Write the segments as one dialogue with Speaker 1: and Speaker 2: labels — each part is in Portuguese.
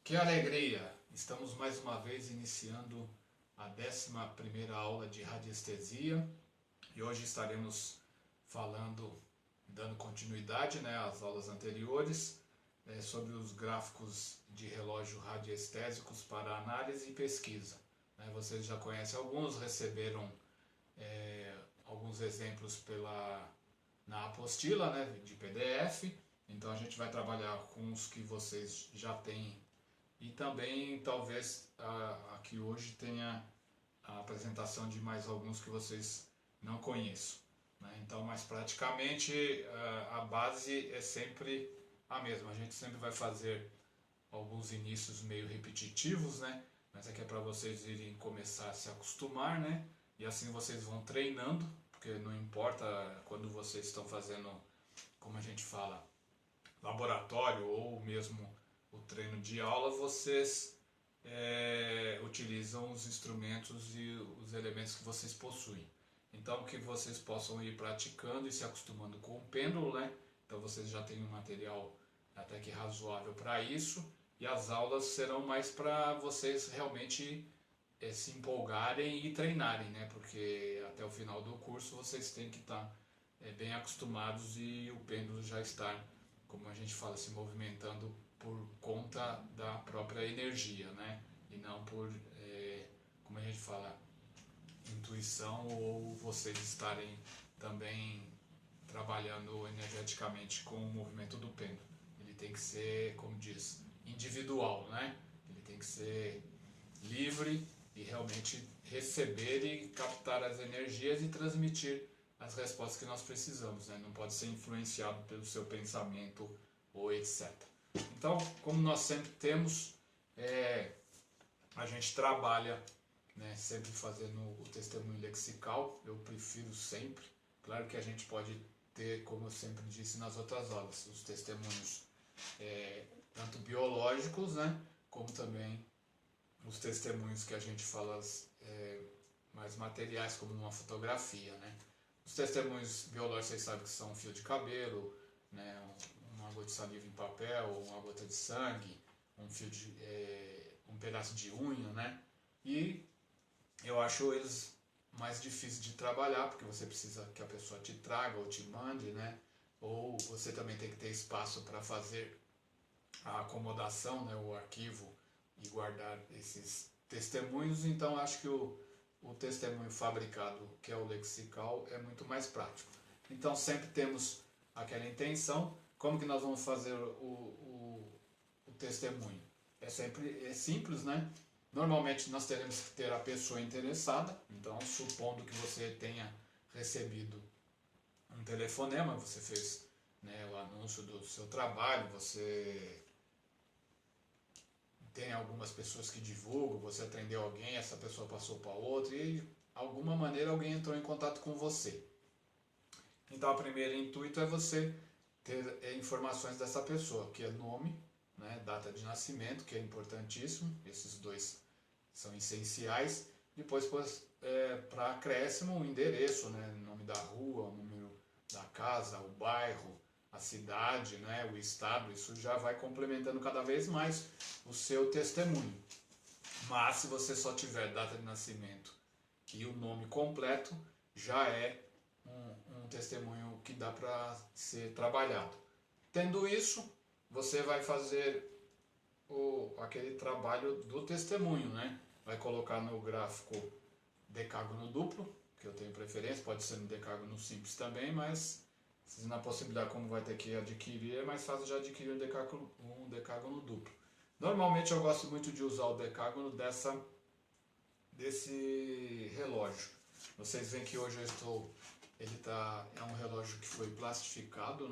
Speaker 1: Que alegria! Estamos mais uma vez iniciando a 11ª aula de radiestesia e hoje estaremos falando, dando continuidade, às aulas anteriores, sobre os gráficos de relógio radiestésicos para análise e pesquisa. Vocês já conhecem alguns, receberam alguns exemplos na apostila, de PDF, então a gente vai trabalhar com os que vocês já têm e também talvez aqui hoje tenha a apresentação de mais alguns que vocês não conheçam. Então, mas praticamente a base é sempre a mesma. A gente sempre vai fazer alguns inícios meio repetitivos, mas aqui é para vocês irem começar a se acostumar, e assim vocês vão treinando, porque não importa quando vocês estão fazendo, como a gente fala, laboratório ou mesmo o treino de aula, vocês utilizam os instrumentos e os elementos que vocês possuem. Então, que vocês possam ir praticando e se acostumando com o pêndulo, Então, vocês já têm um material até que razoável para isso, e as aulas serão mais para vocês realmente se empolgarem e treinarem, Porque até o final do curso vocês têm que estar bem acostumados e o pêndulo já está, como a gente fala, se movimentando por conta da própria energia, E não por, como a gente fala, intuição ou vocês estarem também trabalhando energeticamente com o movimento do pêndulo. Ele tem que ser, como diz, individual, Ele tem que ser livre e realmente receber e captar as energias e transmitir as respostas que nós precisamos, Não pode ser influenciado pelo seu pensamento ou etc. Então, como nós sempre temos, a gente trabalha, sempre fazendo o testemunho lexical, eu prefiro sempre. Claro que a gente pode ter, como eu sempre disse nas outras aulas, os testemunhos tanto biológicos, como também os testemunhos que a gente fala mais materiais, como uma fotografia, Os testemunhos biológicos, vocês sabem que são um fio de cabelo, uma gota de saliva em papel, uma gota de sangue, um pedaço de unha, E eu acho eles mais difíceis de trabalhar, porque você precisa que a pessoa te traga ou te mande, Ou você também tem que ter espaço para fazer a acomodação, o arquivo e guardar esses testemunhos. Então acho que o testemunho fabricado, que é o lexical, é muito mais prático. Então sempre temos aquela intenção. Como que nós vamos fazer o testemunho? É simples, Normalmente nós teremos que ter a pessoa interessada. Então, supondo que você tenha recebido um telefonema, você fez o anúncio do seu trabalho, você tem algumas pessoas que divulgam, você atendeu alguém, essa pessoa passou para outra e de alguma maneira alguém entrou em contato com você. Então, o primeiro intuito é você ter informações dessa pessoa, que é nome, data de nascimento, que é importantíssimo, esses dois são essenciais. Depois, para acréscimo, o endereço, nome da rua, o número da casa, o bairro, a cidade, o estado. Isso já vai complementando cada vez mais o seu testemunho. Mas se você só tiver data de nascimento e o nome completo, já é um testemunho que dá para ser trabalhado. Tendo isso, você vai fazer aquele trabalho do testemunho, Vai colocar no gráfico decágono duplo, que eu tenho preferência, pode ser no decágono simples também, mas se na possibilidade, como vai ter que adquirir, é mais fácil já adquirir um decágono duplo. Normalmente eu gosto muito de usar o decágono desse relógio. Vocês veem que hoje é um relógio que foi plastificado,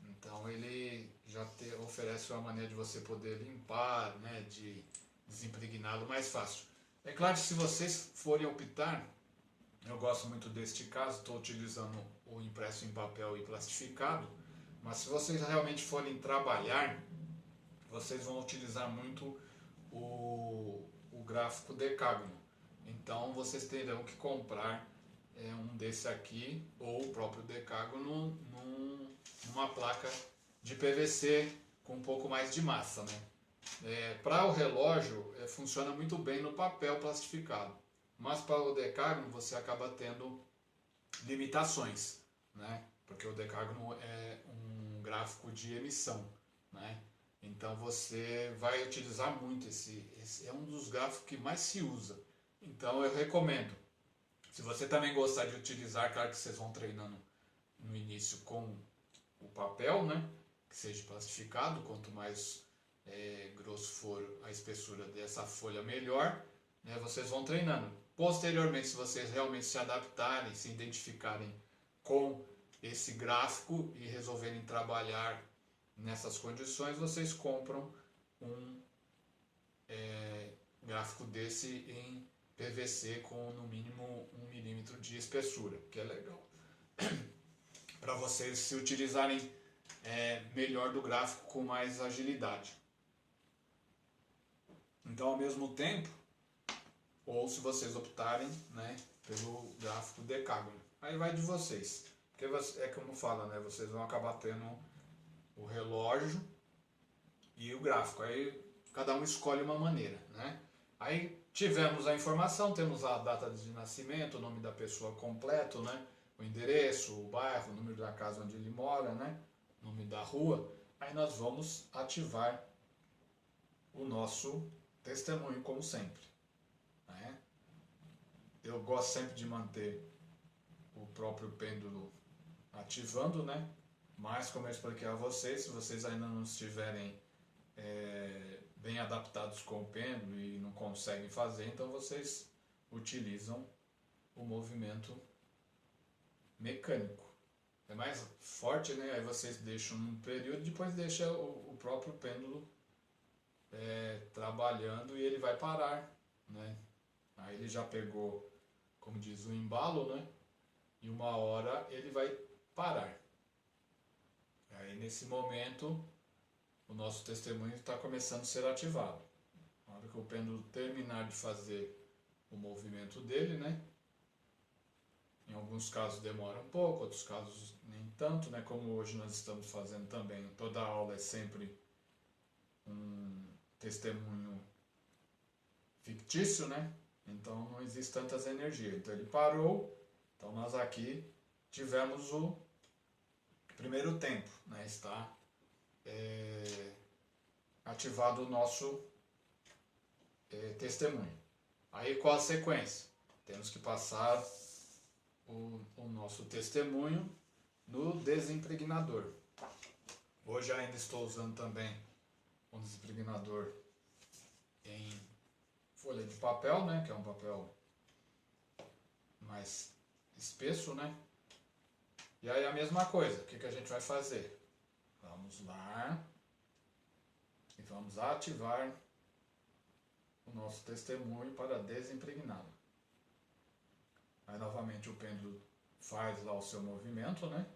Speaker 1: Então ele já oferece uma maneira de você poder limpar, de desimpregná-lo mais fácil. É claro que se vocês forem optar, eu gosto muito deste caso, estou utilizando o impresso em papel e plastificado, mas se vocês realmente forem trabalhar, vocês vão utilizar muito o gráfico decágono. Então vocês terão que comprar um desse aqui, ou o próprio decágono, numa placa de PVC com um pouco mais de massa, Para o relógio, funciona muito bem no papel plastificado, mas para o decágono você acaba tendo limitações, né? Porque o decágono é um gráfico de emissão, né? Então você vai utilizar muito esse é um dos gráficos que mais se usa. Então eu recomendo. Se você também gostar de utilizar, claro que vocês vão treinando no início com o papel, né? Que seja plastificado, quanto mais grosso for a espessura dessa folha, melhor. Né? Vocês vão treinando. Posteriormente, se vocês realmente se adaptarem, se identificarem com esse gráfico e resolverem trabalhar nessas condições, vocês compram um gráfico desse em PVC com no mínimo 1 milímetro de espessura, que é legal. Para vocês se utilizarem melhor do gráfico com mais agilidade. Então, ao mesmo tempo, ou se vocês optarem, né, pelo gráfico decágono. Aí vai de vocês. Porque é como fala, né, vocês vão acabar tendo o relógio e o gráfico. Aí cada um escolhe uma maneira, né? Aí tivemos a informação, temos a data de nascimento, o nome da pessoa completo, né? O endereço, o bairro, o número da casa onde ele mora, né? O nome da rua. Aí nós vamos ativar o nosso testemunho, como sempre. Né? Eu gosto sempre de manter o próprio pêndulo ativando, né? Mas, como eu expliquei a vocês, se vocês ainda não estiverem bem adaptados com o pêndulo e não conseguem fazer, então vocês utilizam o movimento mecânico. É mais forte, né? Aí vocês deixam um período, depois deixa o próprio pêndulo trabalhando e ele vai parar, né? Aí ele já pegou, como diz, o embalo, né? E uma hora ele vai parar. Aí nesse momento o nosso testemunho está começando a ser ativado. Na hora que o pêndulo terminar de fazer o movimento dele, né? Em alguns casos demora um pouco, outros casos nem tanto, né? Como hoje nós estamos fazendo também. Toda aula é sempre um testemunho fictício, né? Então não existe tantas energias. Então ele parou. Então nós aqui tivemos o primeiro tempo, né? Está ativado o nosso testemunho. Aí qual a sequência? Temos que passar o nosso testemunho no desimpregnador. Hoje ainda estou usando também um desimpregnador em folha de papel, né? Que é um papel mais espesso, né? E aí a mesma coisa, o que a gente vai fazer? Vamos lá e vamos ativar o nosso testemunho para desimpregná-lo. Aí novamente o pêndulo faz lá o seu movimento, né?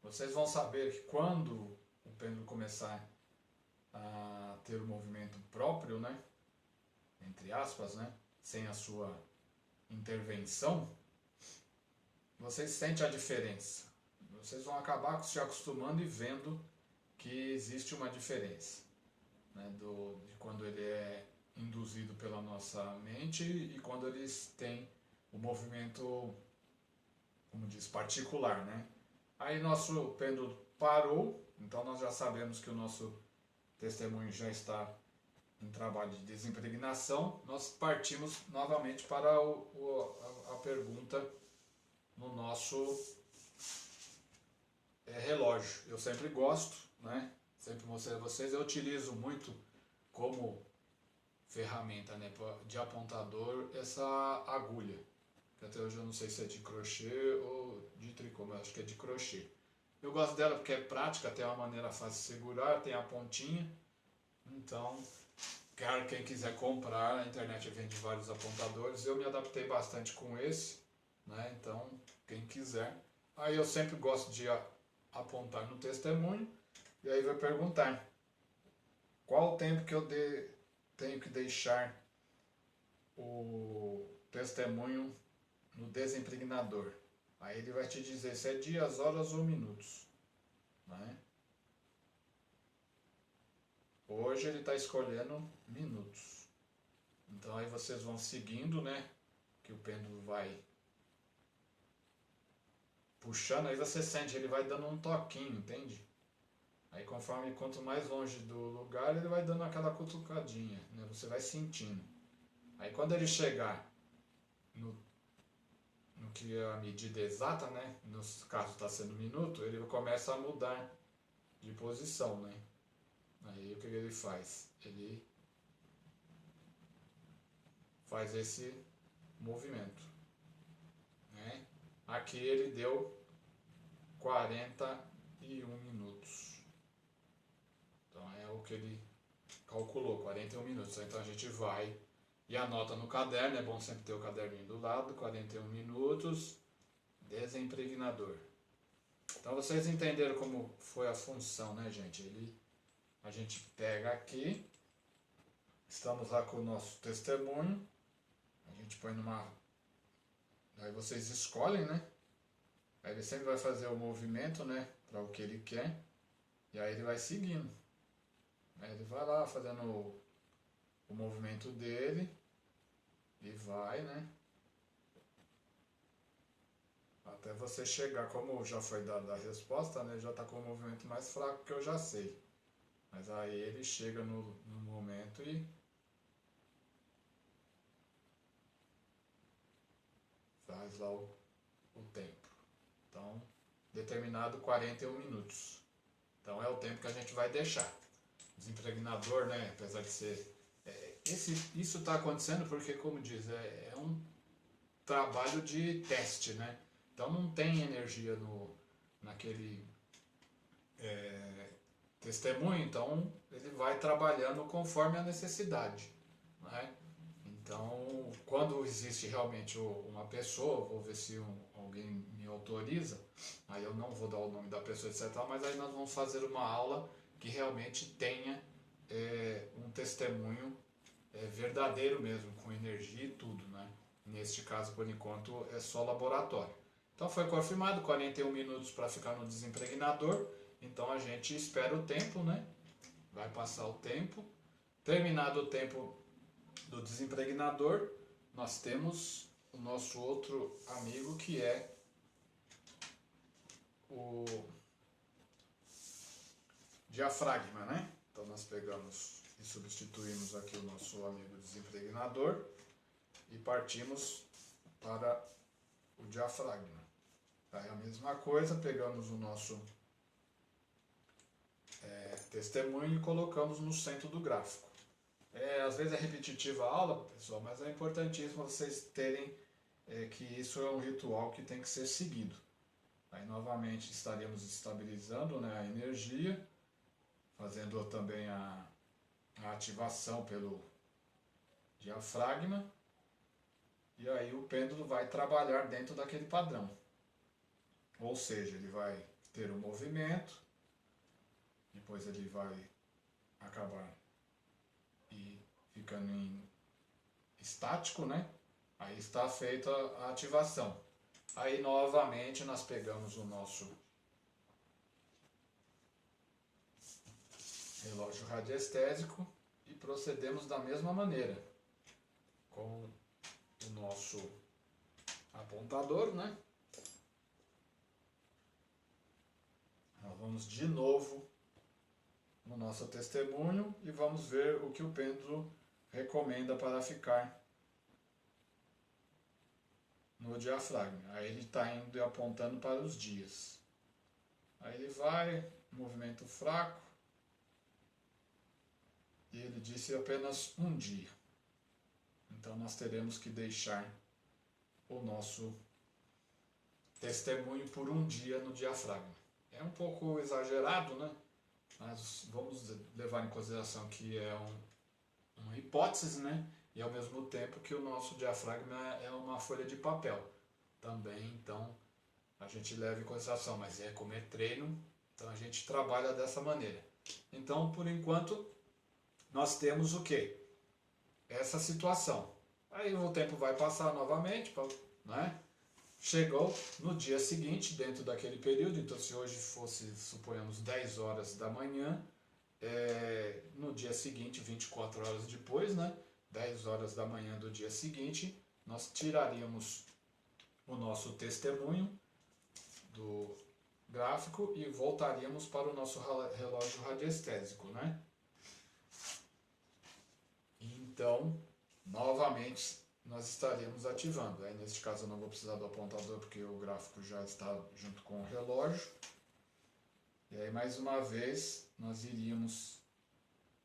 Speaker 1: Vocês vão saber que quando o pêndulo começar a ter o movimento próprio, né? Entre aspas, né? Sem a sua intervenção, vocês sentem a diferença. Vocês vão acabar se acostumando e vendo que existe uma diferença, né, de quando ele é induzido pela nossa mente e quando eles têm o movimento, como diz, particular, né? Aí nosso pêndulo parou, então nós já sabemos que o nosso testemunho já está em trabalho de desimpregnação. Nós partimos novamente para a pergunta no nosso relógio. Eu sempre gosto, né? Sempre mostrei a vocês, eu utilizo muito como ferramenta, né, de apontador essa agulha, que até hoje eu não sei se é de crochê ou de tricô, mas acho que é de crochê. Eu gosto dela porque é prática, tem uma maneira fácil de segurar, tem a pontinha. Então, claro, quem quiser comprar, na internet vende vários apontadores. Eu me adaptei bastante com esse, né? Então, quem quiser. Aí eu sempre gosto de apontar no testemunho e aí vai perguntar qual o tempo que eu tenho que deixar o testemunho no desimpregnador. Aí ele vai te dizer se é dias, horas ou minutos, né? Hoje ele está escolhendo minutos. Então aí vocês vão seguindo, né? Que o pêndulo vai puxando, aí você sente, ele vai dando um toquinho, entende? Aí conforme quanto mais longe do lugar, ele vai dando aquela cutucadinha, né? Você vai sentindo. Aí quando ele chegar no que é a medida exata, né? No caso está sendo minuto, ele começa a mudar de posição, né? Aí o que ele faz? Ele faz esse movimento, né? Aqui ele deu 41 minutos. Então é o que ele calculou, 41 minutos. Então a gente vai e anota no caderno, é bom sempre ter o caderninho do lado, 41 minutos, desimpregnador. Então vocês entenderam como foi a função, né, gente? A gente pega aqui, estamos lá com o nosso testemunho, a gente põe numa... Aí vocês escolhem, né? Aí ele sempre vai fazer o movimento, né, para o que ele quer, e aí ele vai seguindo. Aí ele vai lá fazendo o movimento dele, e vai, né? Até você chegar, como já foi dada a resposta, né? Já está com o movimento mais fraco que eu já sei. Mas aí ele chega no momento e faz lá o tempo. Então, determinado 41 minutos. Então é o tempo que a gente vai deixar. Desimpregnador, né? Apesar de ser... isso está acontecendo porque, como diz, é um trabalho de teste, né? Então não tem energia naquele testemunho, então ele vai trabalhando conforme a necessidade, né? Então, quando existe realmente uma pessoa, vou ver se alguém me autoriza, aí eu não vou dar o nome da pessoa, etc., mas aí nós vamos fazer uma aula que realmente tenha um testemunho verdadeiro mesmo, com energia e tudo, né? Neste caso, por enquanto, é só laboratório. Então foi confirmado, 41 minutos para ficar no desimpregnador. Então a gente espera o tempo, né? Vai passar o tempo. Terminado o tempo do desimpregnador, nós temos o nosso outro amigo que é o diafragma, né? Então nós pegamos e substituímos aqui o nosso amigo desimpregnador e partimos para o diafragma. Aí a mesma coisa, pegamos o nosso testemunho e colocamos no centro do gráfico. Às vezes é repetitiva a aula, pessoal, mas é importantíssimo vocês terem que isso é um ritual que tem que ser seguido. Aí novamente estaríamos estabilizando, né, a energia, fazendo também a ativação pelo diafragma, e aí o pêndulo vai trabalhar dentro daquele padrão. Ou seja, ele vai ter um movimento, depois ele vai acabar e ficando em estático, né? Aí está feita a ativação. Aí novamente nós pegamos o nosso relógio radiestésico e procedemos da mesma maneira, com o nosso apontador, né? Nós vamos de novo no nosso testemunho e vamos ver o que o pêndulo recomenda para ficar no diafragma. Aí ele está indo e apontando para os dias. Aí ele vai, movimento fraco, e ele disse apenas um dia. Então nós teremos que deixar o nosso testemunho por um dia no diafragma. É um pouco exagerado, né? Mas vamos levar em consideração que é uma hipótese, né? E ao mesmo tempo que o nosso diafragma é uma folha de papel também, então a gente leva em consideração, mas como é treino, então a gente trabalha dessa maneira. Então, por enquanto, nós temos o quê? Essa situação. Aí o tempo vai passar novamente, né? Chegou no dia seguinte, dentro daquele período, então se hoje fosse, suponhamos, 10 horas da manhã, no dia seguinte, 24 horas depois, né, 10 horas da manhã do dia seguinte, nós tiraríamos o nosso testemunho do gráfico e voltaríamos para o nosso relógio radiestésico, né? Então, novamente, nós estaríamos ativando. Aí, neste caso, eu não vou precisar do apontador porque o gráfico já está junto com o relógio. E aí, mais uma vez, nós iríamos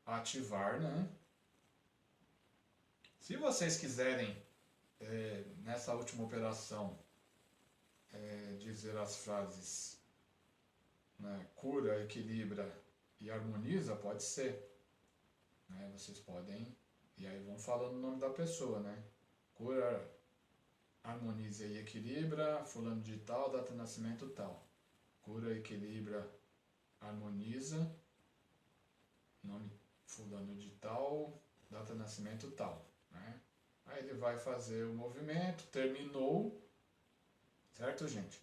Speaker 1: ativar, né? Se vocês quiserem, nessa última operação, dizer as frases, né, cura, equilibra e harmoniza, pode ser. Né? Vocês podem, e aí vão falando o nome da pessoa, né? Cura, harmoniza e equilibra, fulano de tal, data de nascimento tal. Cura, equilibra, harmoniza, nome fulano de tal, data de nascimento tal. Né? Aí ele vai fazer o movimento, terminou, certo, gente?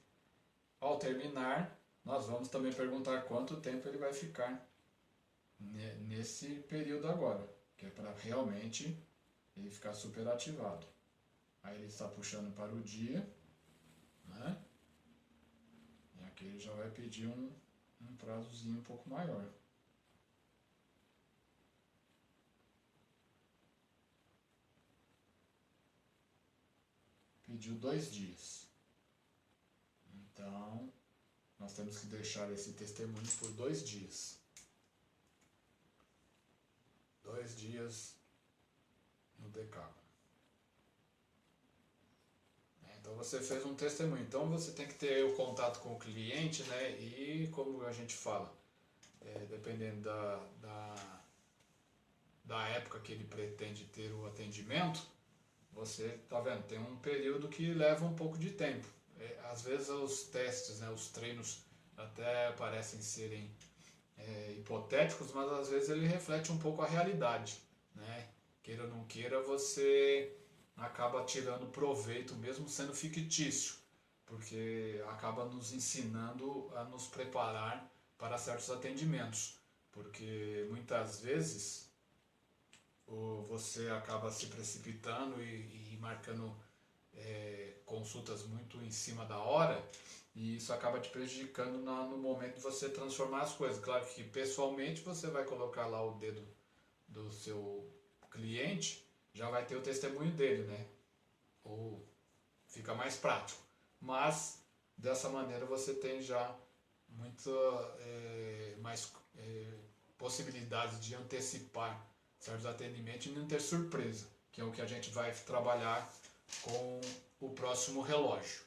Speaker 1: Ao terminar, nós vamos também perguntar quanto tempo ele vai ficar nesse período agora, que é para realmente ele ficar super ativado. Aí ele está puxando para o dia, né? E aqui ele já vai pedir um prazozinho um pouco maior. Pediu 2 dias. Então, nós temos que deixar esse testemunho por 2 dias. 2 dias no decágono. Então você fez um testemunho. Então você tem que ter o contato com o cliente, né? E como a gente fala, dependendo da época que ele pretende ter o atendimento, você tá vendo, tem um período que leva um pouco de tempo. Às vezes os testes, né, os treinos até parecem serem hipotéticos, mas às vezes ele reflete um pouco a realidade, né? Queira ou não queira, você acaba tirando proveito, mesmo sendo fictício, porque acaba nos ensinando a nos preparar para certos atendimentos, porque muitas vezes você acaba se precipitando e marcando consultas muito em cima da hora, e isso acaba te prejudicando no momento de você transformar as coisas. Claro que pessoalmente você vai colocar lá o dedo do seu cliente, já vai ter o testemunho dele, né? Ou fica mais prático. Mas dessa maneira você tem já muita mais possibilidades de antecipar certos atendimentos e não ter surpresa, que é o que a gente vai trabalhar com o próximo relógio.